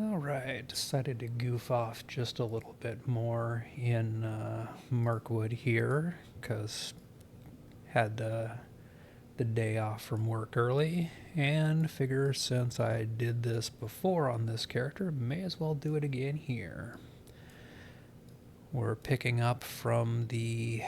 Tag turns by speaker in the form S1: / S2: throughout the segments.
S1: Alright, decided to goof off just a little bit more in Mirkwood here, because had the day off from work early, and figure since I did this before on this character, may as well do it again here. We're picking up from the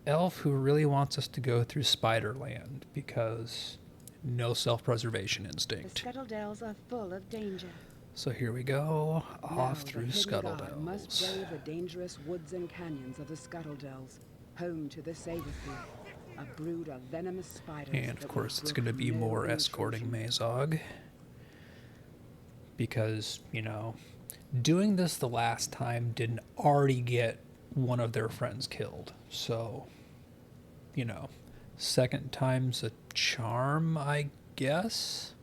S1: elf who really wants us to go through Spiderland, because no self-preservation instinct.
S2: The Scuttledales are full of danger.
S1: So here we go,
S2: Now
S1: off
S2: the
S1: through
S2: hidden guard must
S1: Scuttledales.
S2: brave the dangerous woods and canyons of the Scuttledales, home to the Sabertooth, a brood of venomous spiders.
S1: And of course it's going to be more escorting Mazog. Because, you know, doing this the last time didn't already get one of their friends killed. So, you know, second time's a charm, I guess.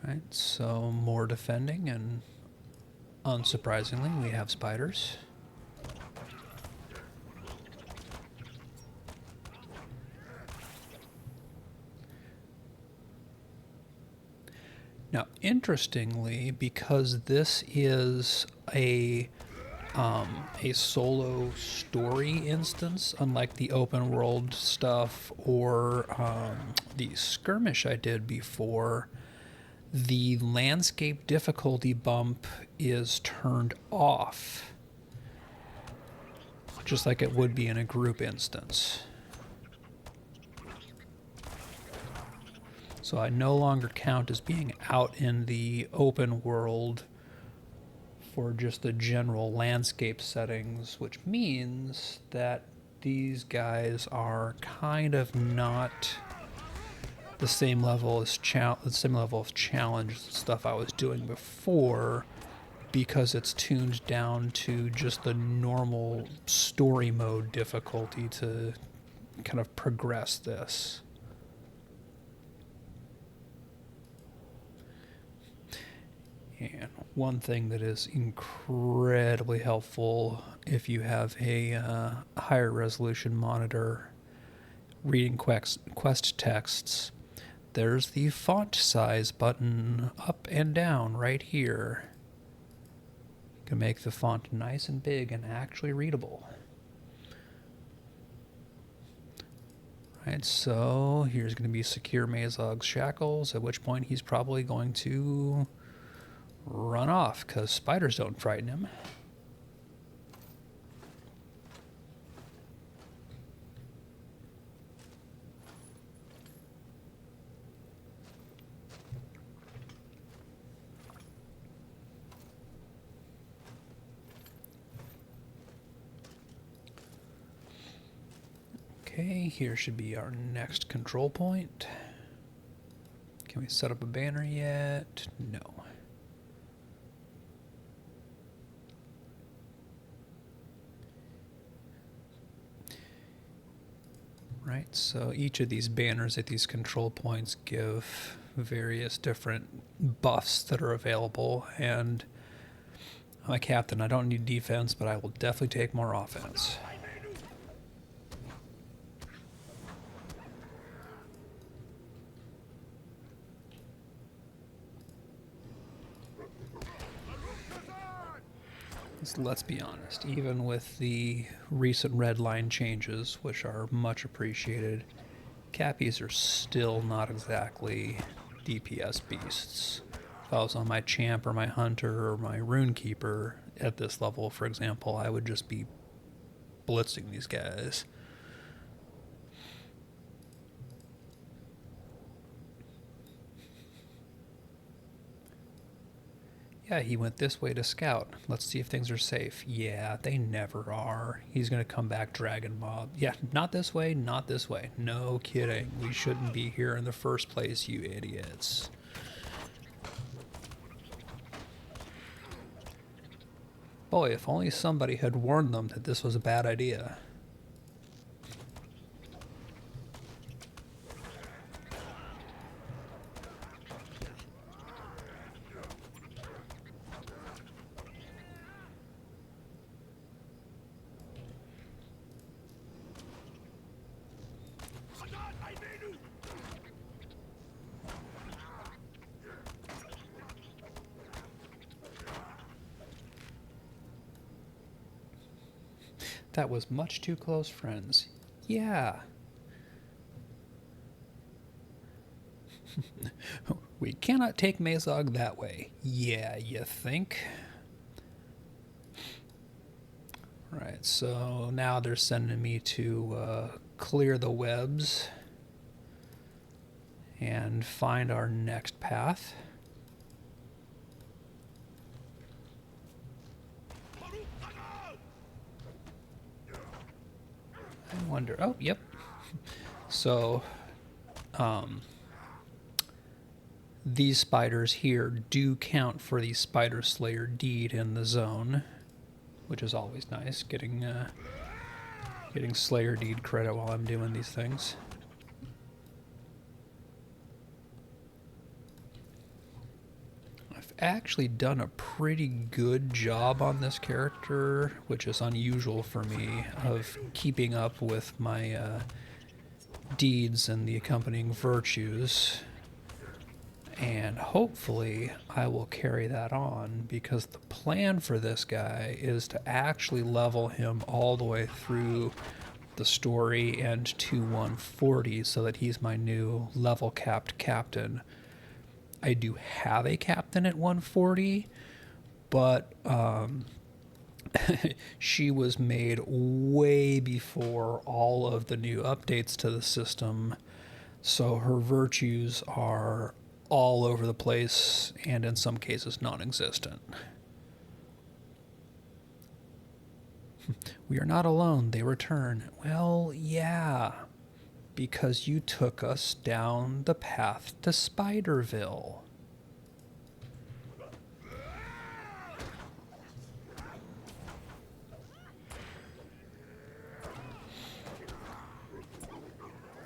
S1: Right, so more defending, and unsurprisingly, we have spiders. Now, interestingly, because this is a solo story instance, unlike the open world stuff or the skirmish I did before, the landscape difficulty bump is turned off, just like it would be in a group instance. So I no longer count as being out in the open world for just the general landscape settings, which means that these guys are kind of not the same level of challenge stuff I was doing before, because it's tuned down to just the normal story mode difficulty to kind of progress this. And one thing that is incredibly helpful if you have a higher resolution monitor reading quest texts, there's the font size button up and down right here. You can make the font nice and big and actually readable. Right, so here's going to be secure Mazog's shackles, at which point he's probably going to run off, because spiders don't frighten him. Okay, here should be our next control point. Can we set up a banner yet? No. Right, so each of these banners at these control points give various different buffs that are available, and I'm a captain. I don't need defense, but I will definitely take more offense. Let's be honest, even with the recent red line changes, which are much appreciated, Cappies are still not exactly DPS beasts. If I was on my Champ or my Hunter or my Runekeeper at this level, for example, I would just be blitzing these guys. Yeah, he went this way to scout. Let's see if things are safe. Yeah, they never are. He's going to come back Dragon Mob. Yeah, not this way, not this way. No kidding. We shouldn't be here in the first place, you idiots. Boy, if only somebody had warned them that this was a bad idea. That was much too close friends. Yeah. We cannot take Mazog that way. Yeah, you think? Right, so now they're sending me to clear the webs and find our next path. I wonder... Oh, yep. So, these spiders here do count for the Spider Slayer deed in the zone, which is always nice, getting Slayer deed credit while I'm doing these things. I've actually done a pretty good job on this character, which is unusual for me, of keeping up with my deeds and the accompanying virtues. And hopefully I will carry that on, because the plan for this guy is to actually level him all the way through the story and to 140 so that he's my new level capped captain. I do have a captain at 140, but she was made way before all of the new updates to the system, so her virtues are all over the place, and in some cases non-existent. We are not alone, they return. Well, yeah, because you took us down the path to Spiderville.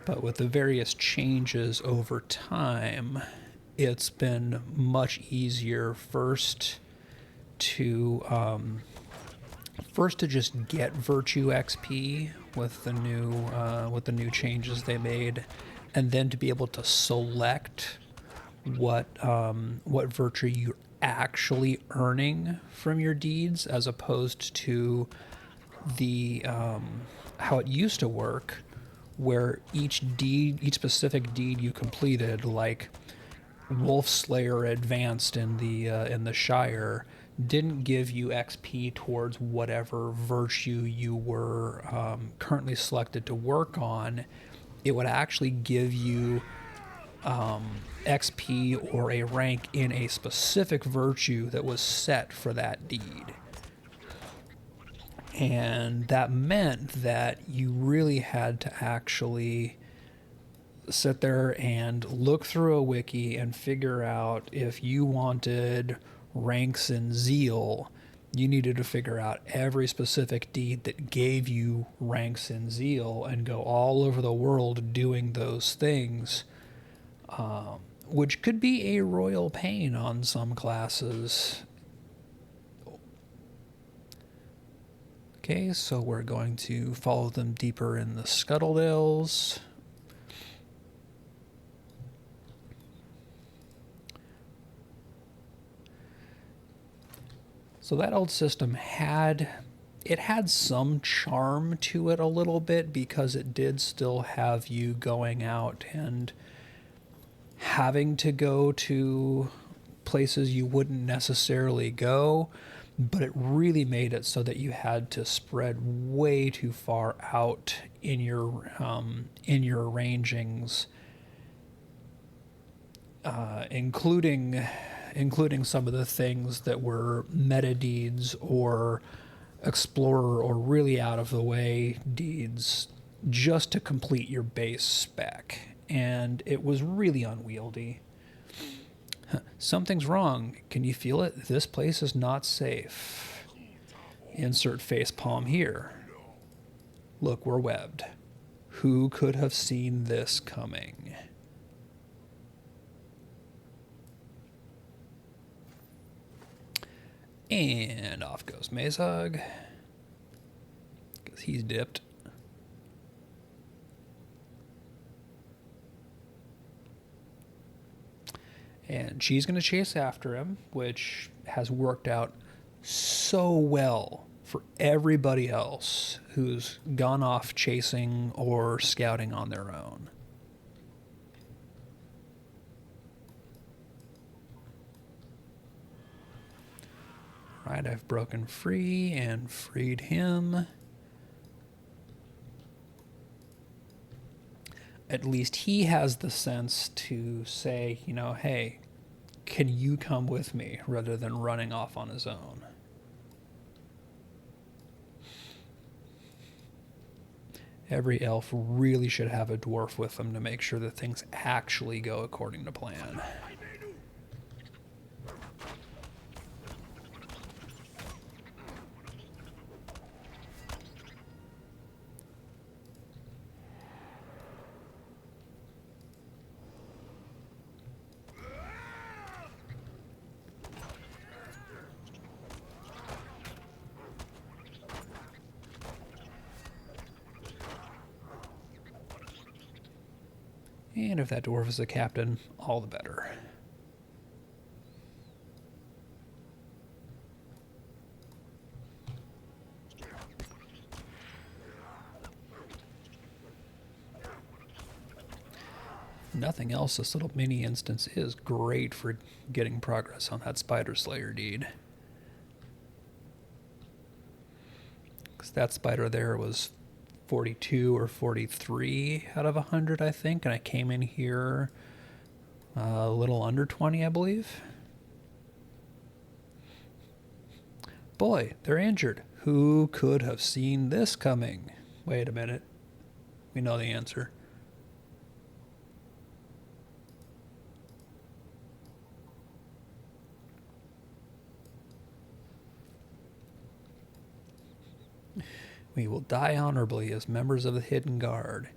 S1: But with the various changes over time, it's been much easier first to just get virtue XP with the new changes they made, and then to be able to select what virtue you're actually earning from your deeds, as opposed to the how it used to work, where each specific deed you completed, like Wolf Slayer Advanced in the Shire, didn't give you XP towards whatever virtue you were currently selected to work on. It would actually give you XP or a rank in a specific virtue that was set for that deed. And that meant that you really had to actually sit there and look through a wiki and figure out, if you wanted ranks in Zeal, you needed to figure out every specific deed that gave you ranks in Zeal and go all over the world doing those things, which could be a royal pain on some classes. Okay, so we're going to follow them deeper in the Scuttledales. So that old system had some charm to it a little bit, because it did still have you going out and having to go to places you wouldn't necessarily go, but it really made it so that you had to spread way too far out in your arrangings, including some of the things that were meta deeds or explorer or really out of the way deeds, just to complete your base spec, and it was really unwieldy. Something's wrong. Can you feel it? This place is not safe. Insert facepalm here. Look, we're webbed. Who could have seen this coming? And off goes Mazog, because he's dipped. And she's going to chase after him, which has worked out so well for everybody else who's gone off chasing or scouting on their own. Right, I've broken free and freed him. At least he has the sense to say, you know, hey, can you come with me, rather than running off on his own. Every elf really should have a dwarf with them to make sure that things actually go according to plan. And if that dwarf is a captain, all the better. Nothing else, this little mini instance is great for getting progress on that Spider Slayer deed. Because that spider there was 42 or 43 out of 100, I think, and I came in here a little under 20, I believe. Boy, they're injured. Who could have seen this coming? Wait a minute. We know the answer. We will die honorably as members of the Hidden Guard.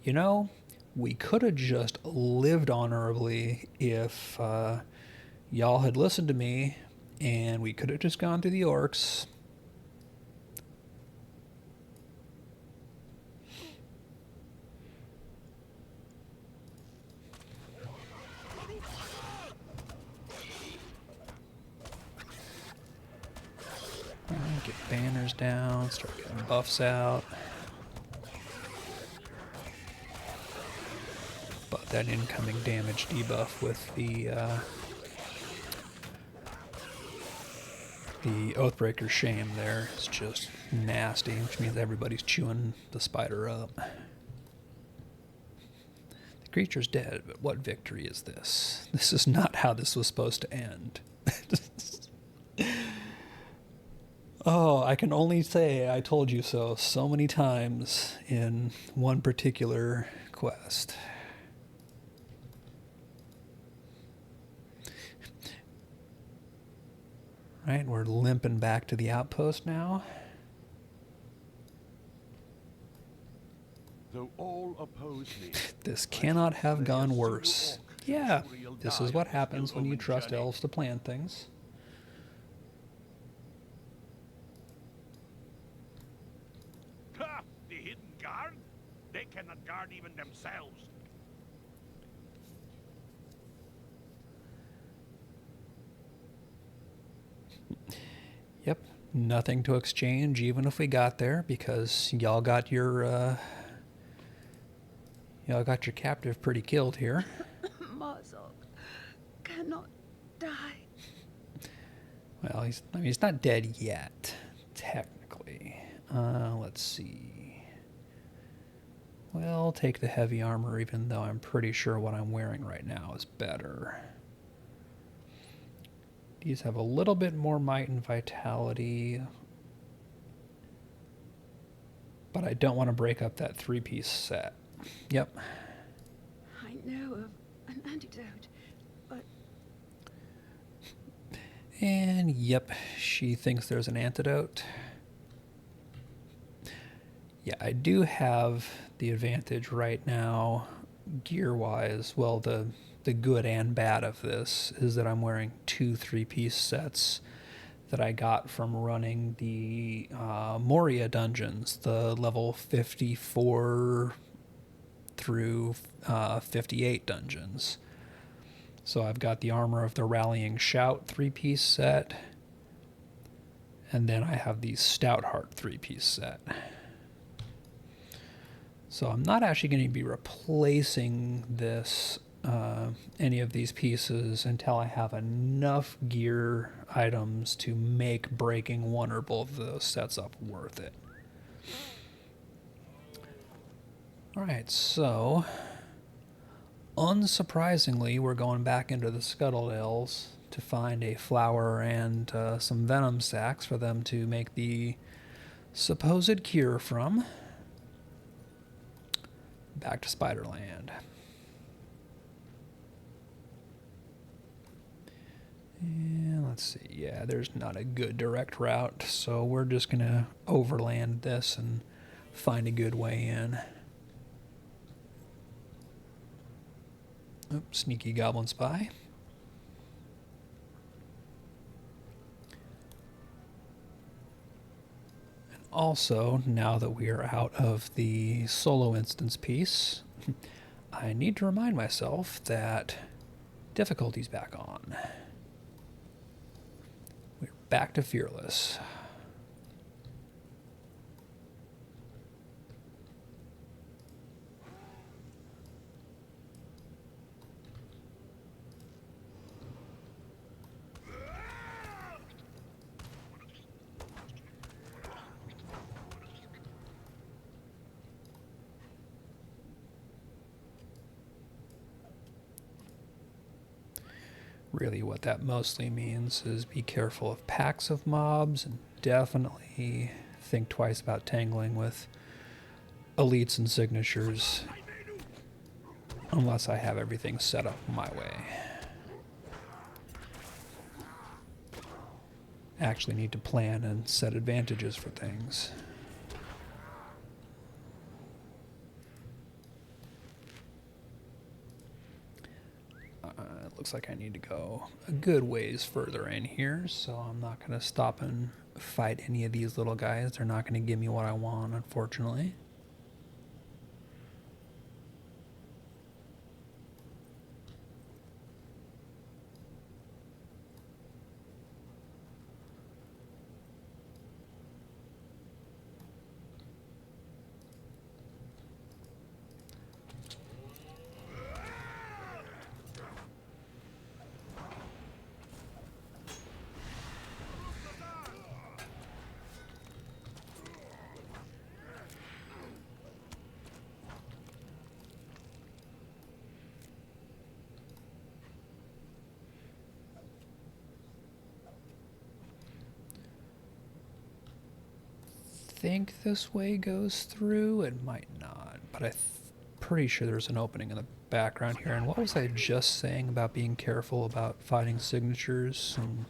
S1: You know, we could have just lived honorably if y'all had listened to me, and we could have just gone through the orcs. Get banners down, start getting buffs out. But that incoming damage debuff with the Oathbreaker Shame there is just nasty, which means everybody's chewing the spider up. The creature's dead, but what victory is this? This is not how this was supposed to end. Oh, I can only say I told you so many times in one particular quest. Right, we're limping back to the outpost now.
S3: Though all oppose me,
S1: This cannot have gone worse. Yeah, this is what happens when you trust elves to plan things.
S3: Ha! The Hidden Guard? They cannot guard even themselves.
S1: Yep, nothing to exchange even if we got there, because y'all got your captive pretty killed here.
S2: Marzok cannot die.
S1: Well, he's not dead yet, technically. Let's see. Well, take the heavy armor, even though I'm pretty sure what I'm wearing right now is better. These have a little bit more might and vitality, but I don't want to break up that three-piece set. Yep.
S2: I know of an antidote, but...
S1: And yep, she thinks there's an antidote. Yeah, I do have the advantage right now, gear-wise. Well, the good and bad of this is that I'm wearing two three-piece sets that I got from running the Moria dungeons, the level 54 through 58 dungeons. So I've got the Armor of the Rallying Shout three-piece set, And then I have the Stout Heart 3-piece set. So I'm not actually going to be replacing this, any of these pieces until I have enough gear items to make breaking one or both of those sets up worth it. Alright, so unsurprisingly, we're going back into the Scuttledales to find a flower and some venom sacs for them to make the supposed cure from. Back to Spiderland. And let's see, yeah, there's not a good direct route, so we're just going to overland this and find a good way in. Oops, sneaky goblin spy. And also, now that we are out of the solo instance piece, I need to remind myself that difficulty's back on. We're back to Fearless. Really what that mostly means is be careful of packs of mobs and definitely think twice about tangling with elites and signatures unless I have everything set up my way. Actually need to plan and set advantages for things. It looks like I need to go a good ways further in here, so I'm not going to stop and fight any of these little guys. They're not going to give me what I want, unfortunately. Think this way goes through. It might not, but I'm pretty sure there's an opening in the background here. And what was I just saying about being careful about finding signatures and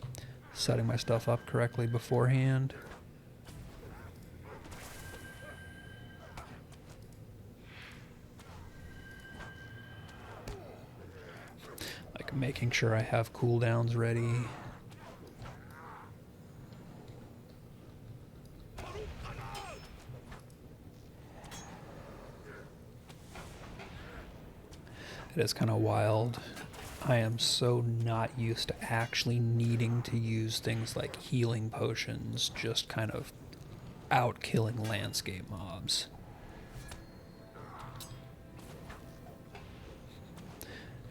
S1: setting my stuff up correctly beforehand? Like making sure I have cooldowns ready. It is kind of wild. I am so not used to actually needing to use things like healing potions, just kind of out-killing landscape mobs.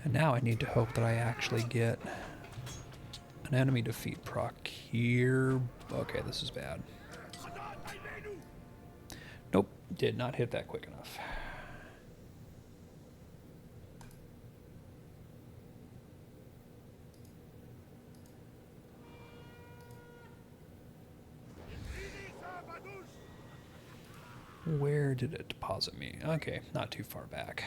S1: And now I need to hope that I actually get an enemy defeat proc here. Okay, this is bad. Nope, did not hit that quick enough. Where did it deposit me? Okay, not too far back.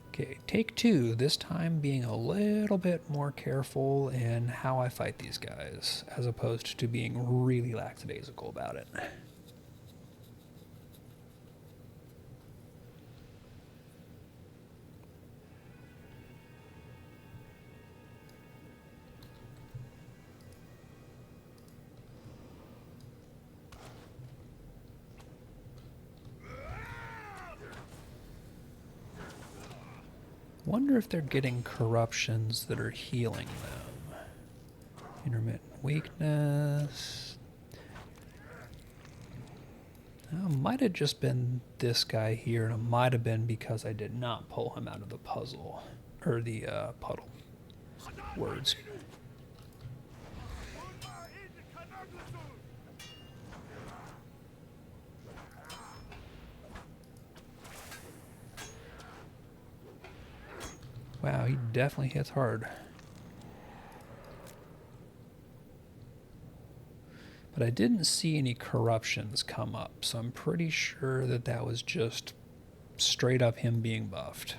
S1: Okay, take two, this time being a little bit more careful in how I fight these guys, as opposed to being really lackadaisical about it. wonder if they're getting corruptions that are healing them. Intermittent weakness. Might have just been this guy here, and it might have been because I did not pull him out of the puzzle, or the puddle. Words. Wow, he definitely hits hard. But I didn't see any corruptions come up, so I'm pretty sure that that was just straight up him being buffed.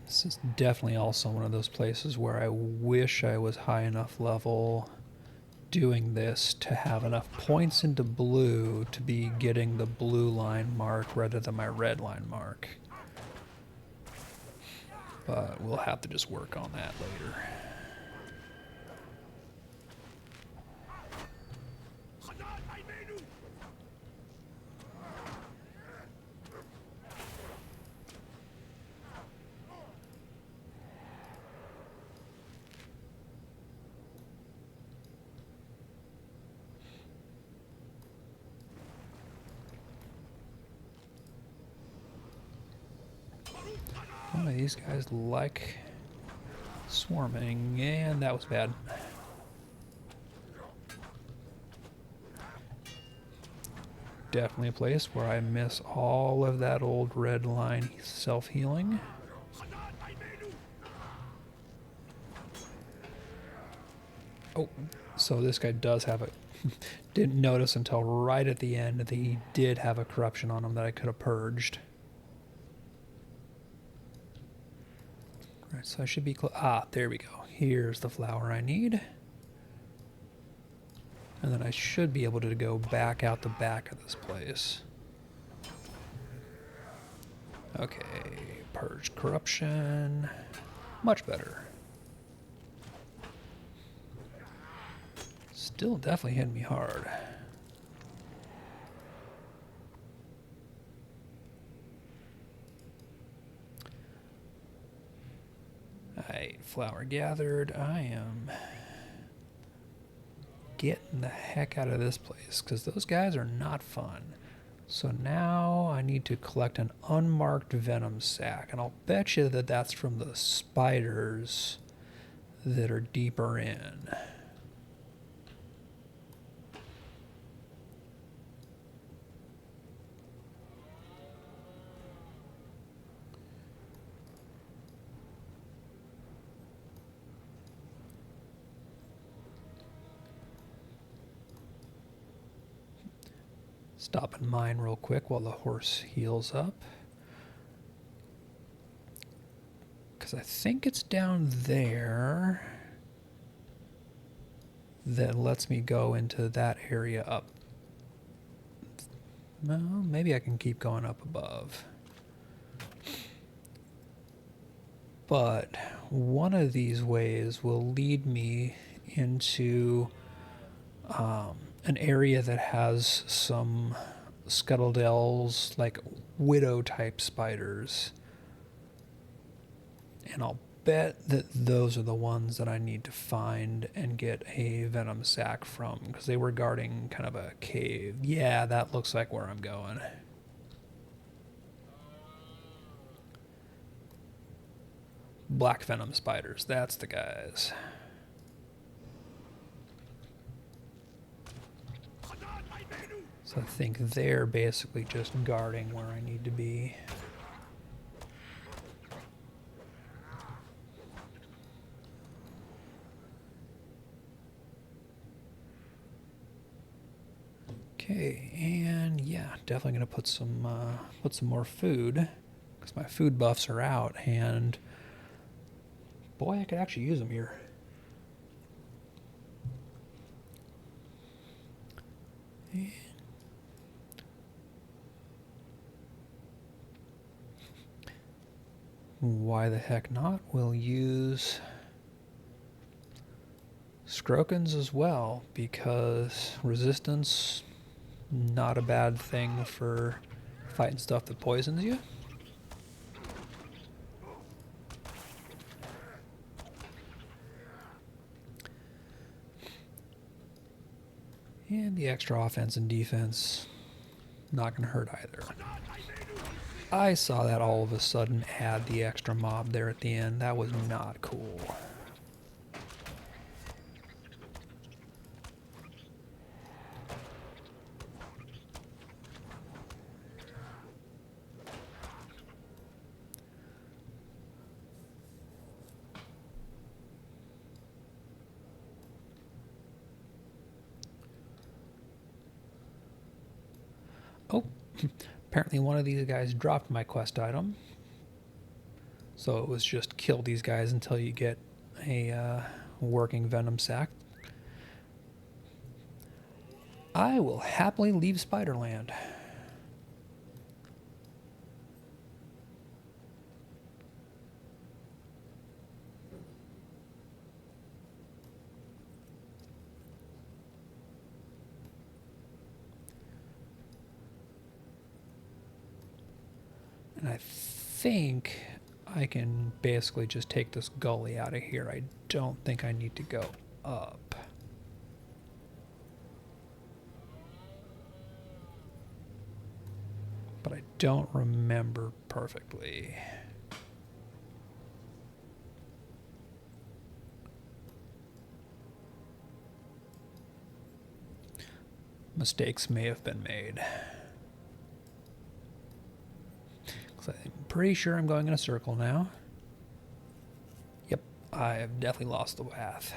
S1: This is definitely also one of those places where I wish I was high enough level doing this to have enough points into blue to be getting the blue line mark rather than my red line mark. But we'll have to just work on that later. Oh, these guys like swarming, and that was bad. Definitely a place where I miss all of that old red line self-healing. Oh, so this guy does have a... Didn't notice until right at the end that he did have a corruption on him that I could have purged. Right, so I should be there we go. Here's the flower I need. And then I should be able to go back out the back of this place. Okay, purge corruption. Much better. Still definitely hitting me hard. Alright, flower gathered. I am getting the heck out of this place because those guys are not fun. So now I need to collect an unmarked venom sac, and I'll bet you that that's from the spiders that are deeper in. Stop and mine real quick while the horse heals up. Because I think it's down there that lets me go into that area up. No, maybe I can keep going up above. But one of these ways will lead me into an area that has some scuttledells, like widow type spiders. And I'll bet that those are the ones that I need to find and get a venom sac from, because they were guarding kind of a cave. Yeah, that looks like where I'm going. Black venom spiders, that's the guys. So I think they're basically just guarding where I need to be. Okay, and yeah, definitely gonna put some more food, because my food buffs are out, and boy, I could actually use them here. Why the heck not? We'll use Scrokins as well, because resistance, not a bad thing for fighting stuff that poisons you. And the extra offense and defense, not going to hurt either. I saw that all of a sudden add the extra mob there at the end. That was not cool. Oh, apparently one of these guys dropped my quest item. So it was just kill these guys until you get a working venom sac. I will happily leave Spiderland. And I think I can basically just take this gully out of here. I don't think I need to go up. But I don't remember perfectly. Mistakes may have been made. I'm pretty sure I'm going in a circle now. Yep, I've definitely lost the path.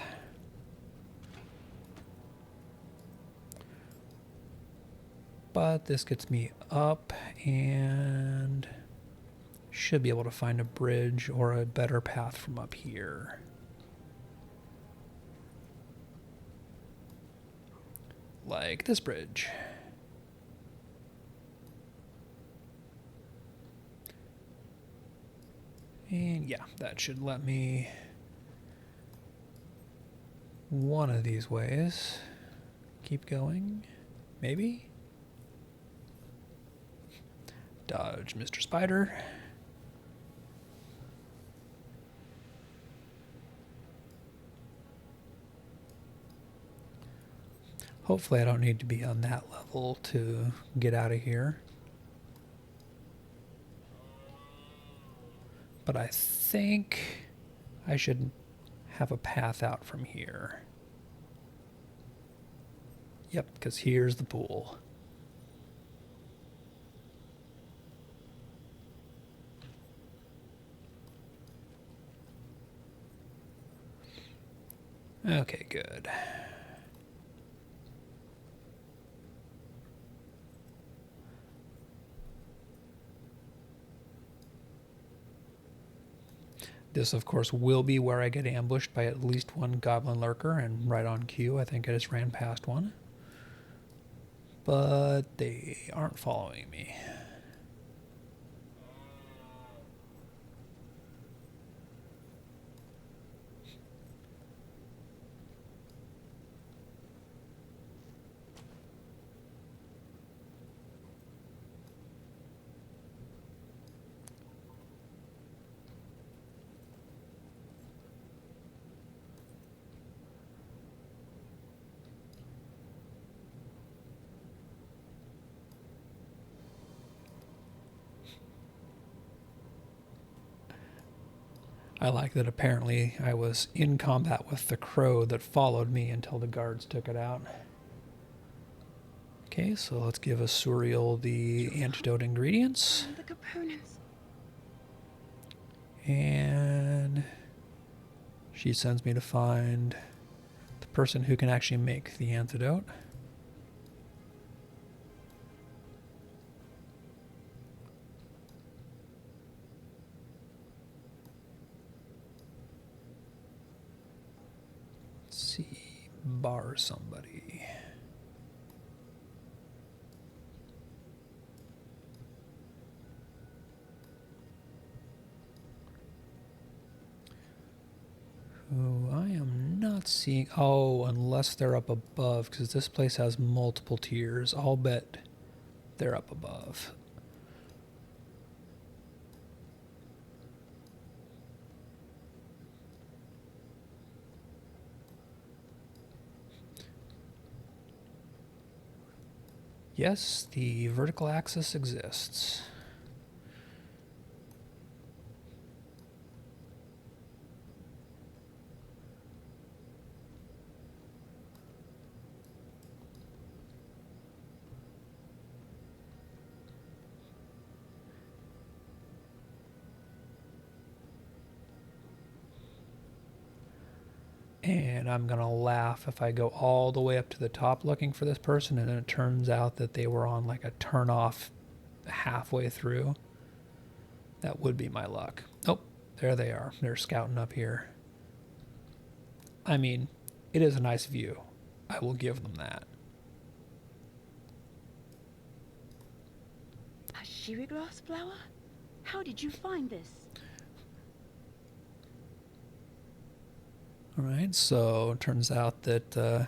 S1: But this gets me up and should be able to find a bridge or a better path from up here. Like this bridge. And yeah, that should let me one of these ways. Keep going, maybe? Dodge, Mr. Spider. Hopefully I don't need to be on that level to get out of here. But I think I should have a path out from here. Yep, because here's the pool. Okay, good. This, of course, will be where I get ambushed by at least one goblin lurker, and right on cue, I think I just ran past one. But they aren't following me. I like that apparently I was in combat with the crow that followed me until the guards took it out. Okay, so let's give Asuriel the antidote ingredients.
S2: The components.
S1: And she sends me to find the person who can actually make the antidote. See, bar somebody. not seeing... Oh, unless they're up above, because this place has multiple tiers. I'll bet they're up above. Yes, the vertical axis exists. And I'm going to laugh if I go all the way up to the top looking for this person and then it turns out that they were on like a turn off halfway through. That would be my luck. Oh, there they are. They're scouting up here. I mean, it is a nice view. I will give them that.
S4: A sherry grass flower? How did you find this?
S1: All right, so it turns out that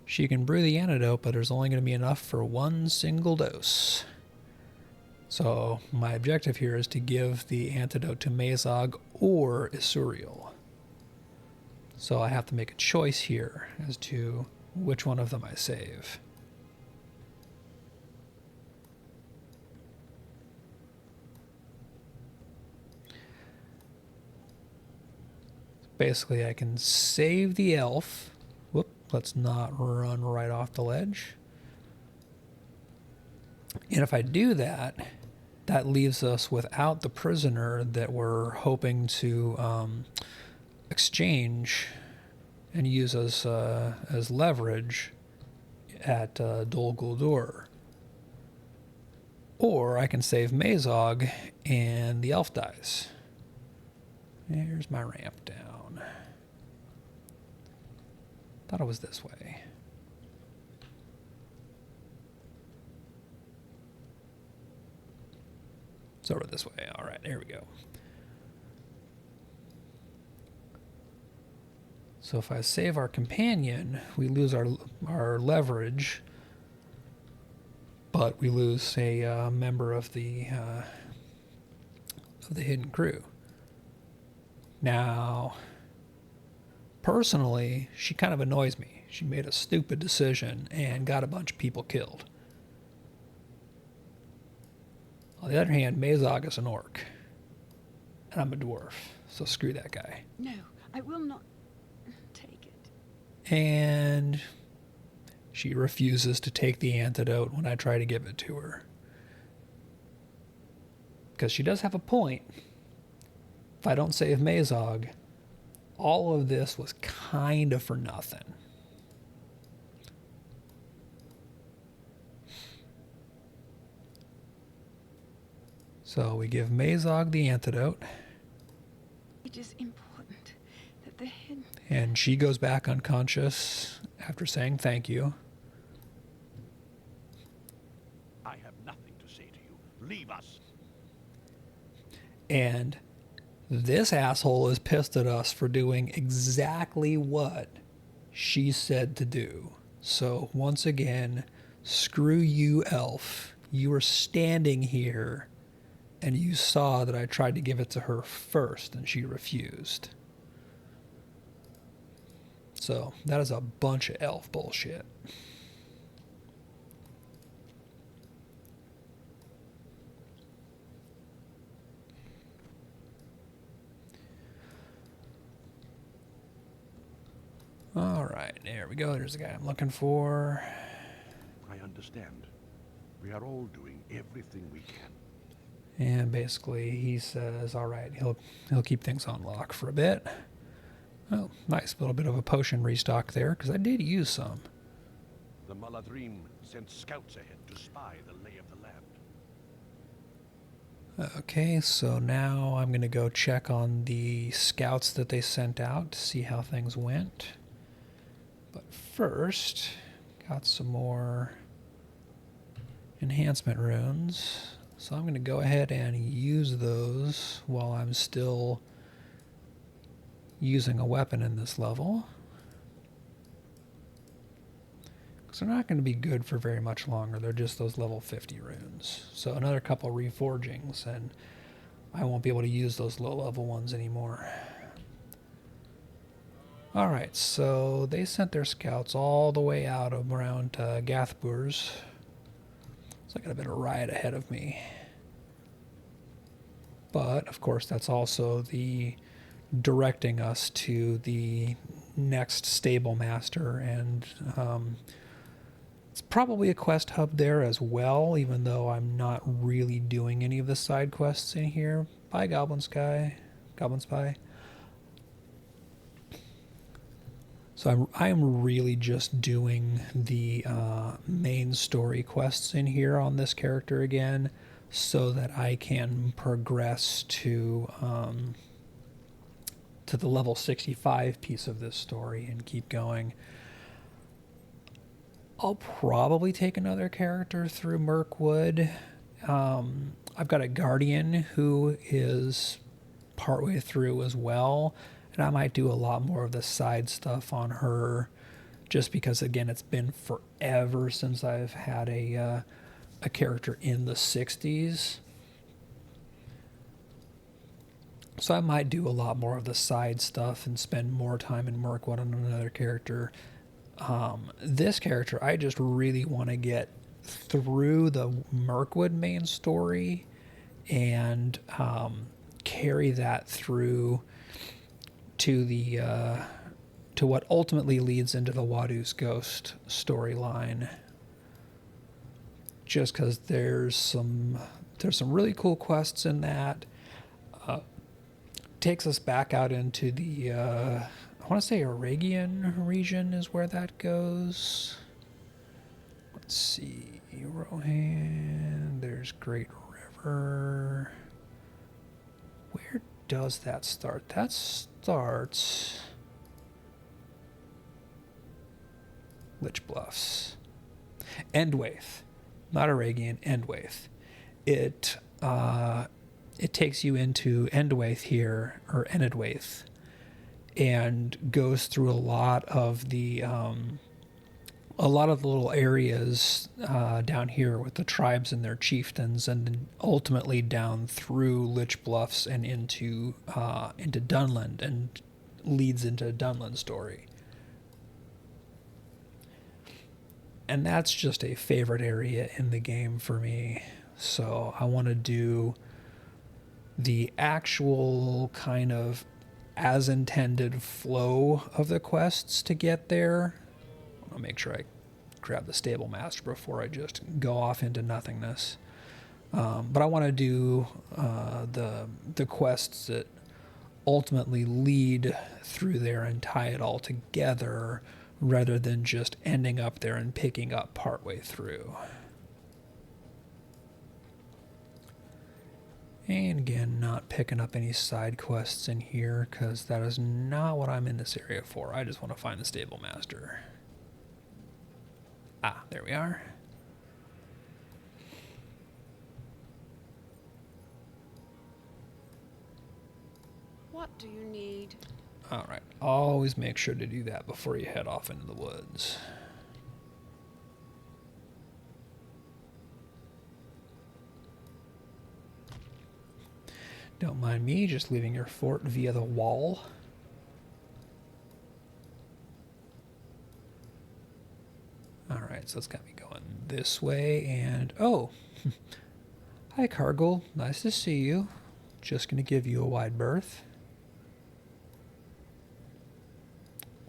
S1: she can brew the antidote, but there's only going to be enough for one single dose. So my objective here is to give the antidote to Mazog or Isuriel. So I have to make a choice here as to which one of them I save. Basically, I can save the elf. Whoop, let's not run right off the ledge. And if I do that, that leaves us without the prisoner that we're hoping to exchange and use as leverage at Dol Guldur. Or I can save Mazog and the elf dies. Here's my ramp down. Thought it was this way. It's over this way. All right, here we go. So if I save our companion, we lose our leverage, but we lose a member of the hidden crew. Now, personally, she kind of annoys me. She made a stupid decision and got a bunch of people killed. On the other hand, Mazog is an orc. And I'm a dwarf, so screw that guy.
S4: No, I will not take it.
S1: And she refuses to take the antidote when I try to give it to her. Because she does have a point. If I don't save Mazog, all of this was kind of for nothing. So we give Mazog the antidote.
S4: It is important that the hidden...
S1: And she goes back unconscious after saying thank you.
S3: I have nothing to say to you. Leave us.
S1: And this asshole is pissed at us for doing exactly what she said to do. So once again, screw you, elf. You were standing here and you saw that I tried to give it to her first and she refused. So that is a bunch of elf bullshit. All right, there we go. There's the guy I'm looking for.
S3: I understand. We are all doing everything we can.
S1: And basically he says, all right, he'll keep things on lock for a bit. Oh, nice little bit of a potion restock there, because I did use some.
S3: The Muladrim sent scouts ahead to spy the lay of the land.
S1: Okay, so now I'm going to go check on the scouts that they sent out to see how things went. But first, got some more enhancement runes. So I'm going to go ahead and use those while I'm still using a weapon in this level. So they're not going to be good for very much longer. They're just those level 50 runes. So another couple reforgings, and I won't be able to use those low-level ones anymore. Alright, so they sent their scouts all the way out around Gathbur's. It's like a bit of a riot ahead of me. But, of course, that's also the directing us to the next stable master, and it's probably a quest hub there as well, even though I'm not really doing any of the side quests in here. Bye, Goblin Spy. So I'm really just doing the main story quests in here on this character again, so that I can progress to the level 65 piece of this story and keep going. I'll probably take another character through Mirkwood. I've got a Guardian who is partway through as well, and I might do a lot more of the side stuff on her, just because, again, it's been forever since I've had a character in the 60s. So I might do a lot more of the side stuff and spend more time in Mirkwood on another character. This character, I just really want to get through the Mirkwood main story and carry that through to the to what ultimately leads into the Wadu's Ghost storyline. Just because there's some really cool quests in that. Takes us back out into the I want to say Aragian region is where that goes. Let's see, Rohan. There's Great River. Where does that start? That starts Lich Bluffs. Endwaith. Not Aragian, Endwaith. It takes you into Endwaith here, or Enedwaith, and goes through a lot of the little areas down here with the tribes and their chieftains, and then ultimately down through Lich Bluffs and into Dunland, and leads into Dunland's story. And that's just a favorite area in the game for me. So I want to do the actual kind of as intended flow of the quests to get there. I'll make sure I grab the stable master before I just go off into nothingness. But I want to do the quests that ultimately lead through there and tie it all together, rather than just ending up there and picking up partway through. And again, not picking up any side quests in here, because that is not what I'm in this area for. I just want to find the stable master. Ah, there we are.
S2: What do you need?
S1: All right, always make sure to do that before you head off into the woods. Don't mind me just leaving your fort via the wall. All right, so it's got me going this way, and oh, hi Cargill, nice to see you. Just gonna give you a wide berth.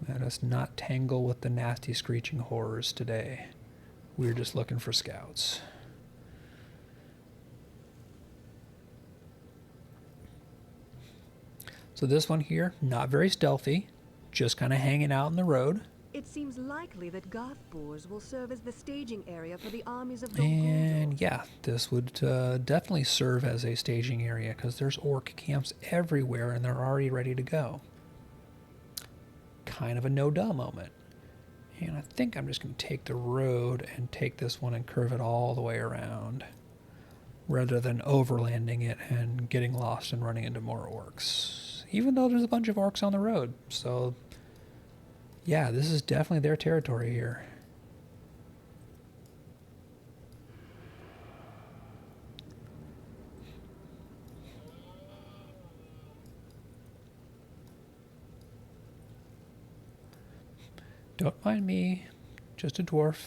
S1: Let us not tangle with the nasty screeching horrors today. We're just looking for scouts. So this one here, not very stealthy, just kind of hanging out in the road.
S5: It seems likely that Garthbors will serve as the staging area for the armies of
S1: And yeah, this would definitely serve as a staging area, because there's orc camps everywhere and they're already ready to go. Kind of a no-duh moment. And I think I'm just going to take the road and take this one and curve it all the way around, rather than overlanding it and getting lost and running into more orcs. Even though there's a bunch of orcs on the road. So yeah, this is definitely their territory here. Don't mind me. Just a dwarf.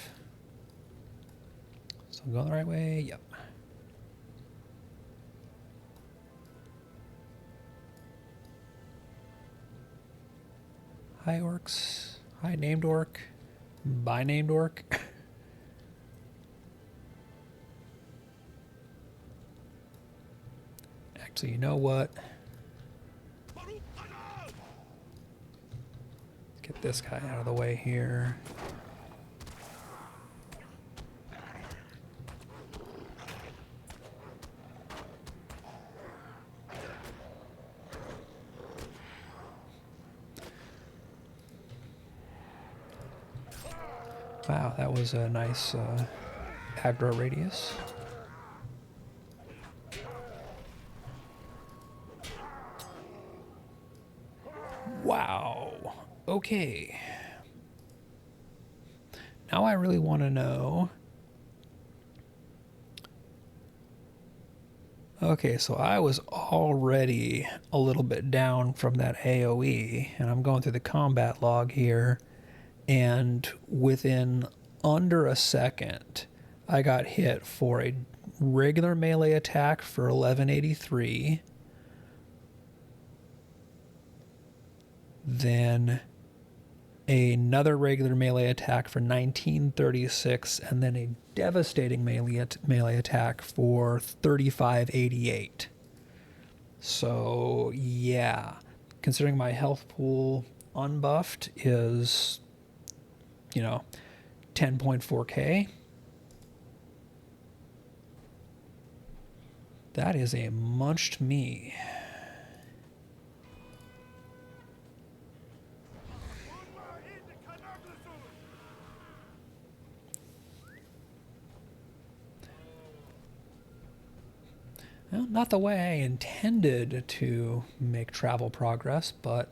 S1: So I'm going the right way. Yep. Hi, orcs. Hi, named orc. Bye, named orc. Actually, you know what? Get this guy out of the way here. Wow, that was a nice aggro radius. Wow. Okay. Now I really want to know. Okay, so I was already a little bit down from that AoE, and I'm going through the combat log here, and within under a second, I got hit for a regular melee attack for 1183, then another regular melee attack for 1936, and then a devastating melee attack for 3588. So, yeah, considering my health pool unbuffed is, 10.4k, that is a munched me. Well, not the way I intended to make travel progress, but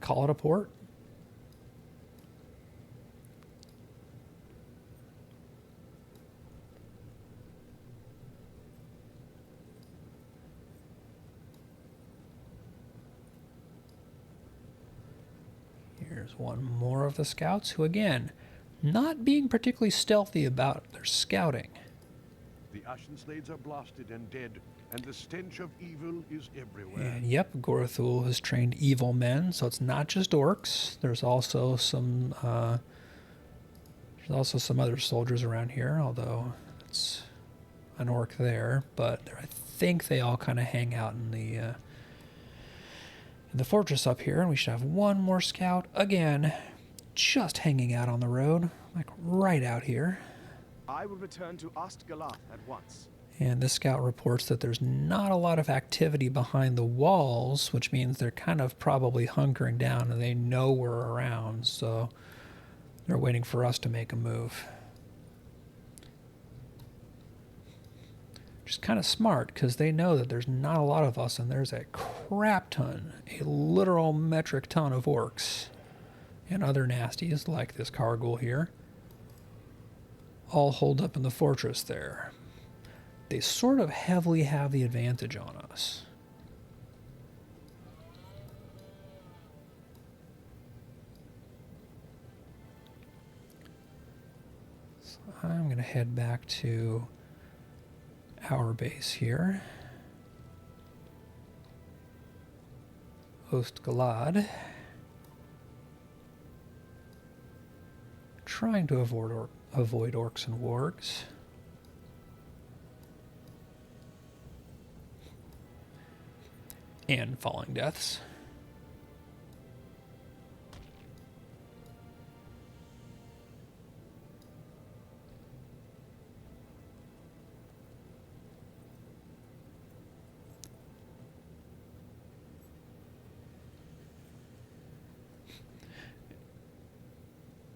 S1: call it a port. Here's one more of the scouts who, again, not being particularly stealthy about their scouting.
S3: The Ashen Slades are blasted and dead, and the stench of evil is everywhere.
S1: And yep, Gorathul has trained evil men, so it's not just orcs. There's also some other soldiers around here, although it's an orc there. But I think they all kind of hang out in the fortress up here, and we should have one more scout again, just hanging out on the road, like right out here.
S6: I will return to Ostgalath at once.
S1: And this scout reports that there's not a lot of activity behind the walls, which means they're kind of probably hunkering down and they know we're around, so they're waiting for us to make a move. Which is kind of smart, because they know that there's not a lot of us and there's a crap ton, a literal metric ton of orcs and other nasties like this Kargul here, all holed up in the fortress there. They sort of heavily have the advantage on us. So I'm going to head back to our base here. Ostgalad. Trying to avoid orcs and wargs. And falling deaths.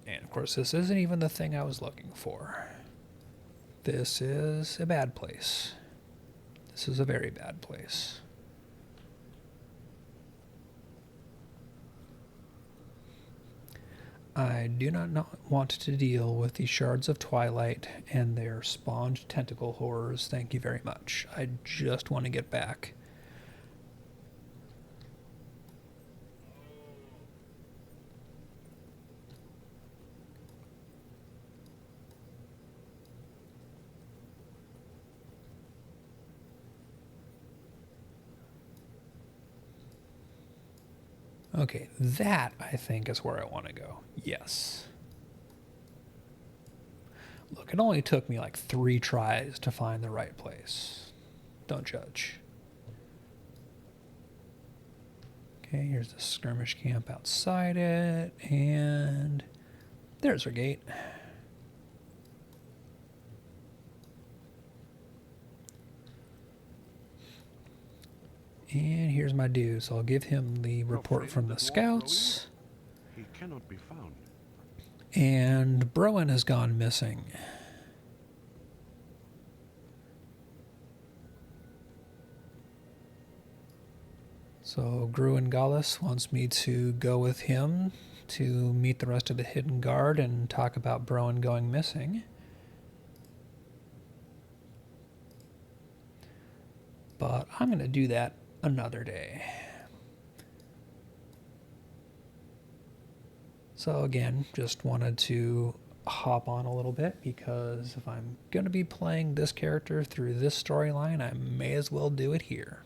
S1: And of course, this isn't even the thing I was looking for. This is a bad place. This is a very bad place. I do not want to deal with the shards of twilight and their spawned tentacle horrors. Thank you very much. I just want to get back. Okay, that I think is where I want to go. Yes. Look, it only took me like 3 tries to find the right place. Don't judge. Okay, here's the skirmish camp outside it, and there's our gate. And here's my dude, so I'll give him the report from the scouts.
S3: He cannot be found.
S1: And Browen has gone missing. So Gruin Gallus wants me to go with him to meet the rest of the Hidden Guard and talk about Browen going missing. But I'm going to do that another day. So again, just wanted to hop on a little bit because if I'm going to be playing this character through this storyline, I may as well do it here.